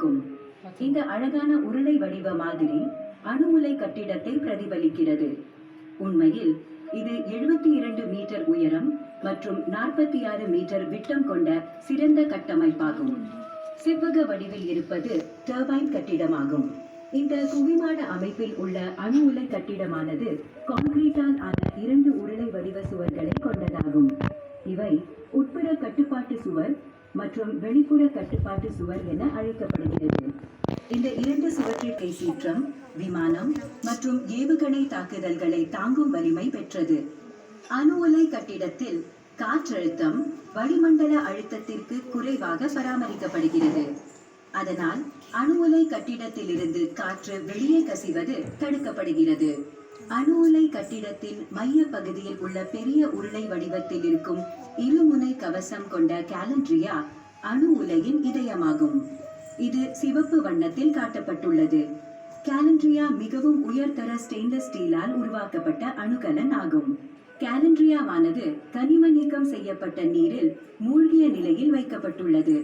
இருக்கும். இந்த அழகான உருளை வடிவ மாதிரி அணு உலை கட்டிடத்தை பிரதிபலிக்கிறது. உண்மையில் இது 72 மீட்டர் உயரம் மற்றும் 46 மீட்டர் விட்டம் கொண்ட சிறந்த கட்டமைப்பாகும். செவ்வக வடிவில் இருப்பது டர்பைன் கட்டிடமாகும். இந்த குவிமாட அமைப்பில் உள்ள அணு உலை கட்டிடமானது கான்கிரீட்டால் ஆன 2 உருளை வடிவ சுவர்களை கொண்டதாகும். இவை உட்புற கட்டுப்பாட்டு சுவர் மற்றும் வெளிப்புற கட்டுப்பாட்டு சுவர் என அழைக்கப்படுகிறது. இந்த 2 சுவற்றிற்கை சீற்றம், விமானம் மற்றும் ஏவுகணை தாக்குதல்களை தாங்கும் வலிமை பெற்றது. அணு உலை கட்டிடத்தில் காற்றழுத்தம் வளிமண்டல அழுத்தத்திற்கு குறைவாக பராமரிக்கப்படுகிறது. அதனால் அணு உலை கட்டிடத்திலிருந்து காற்று வெளியே கசிவது தடுக்கப்படுகிறது. அணு உலை கட்டிடத்தின் மைய பகுதியில் உள்ள பெரிய உருளை வடிவத்தில் இருக்கும் இருமுனை கவசம் கொண்ட கேலண்ட்ரியா அணு உலையின் இதயமாகும். இது சிவப்பு வண்ணத்தில் காட்டப்பட்டுள்ளது. கேலண்ட்ரியா மிகவும் உயர்தர ஸ்டெயின்லெஸ் ஸ்டீலால் உருவாக்கப்பட்ட அணுகலன் ஆகும். கேலண்ட்ரியாவானது கனிம நீக்கம் செய்யப்பட்ட நீரில் மூழ்கிய நிலையில் வைக்கப்பட்டுள்ளது.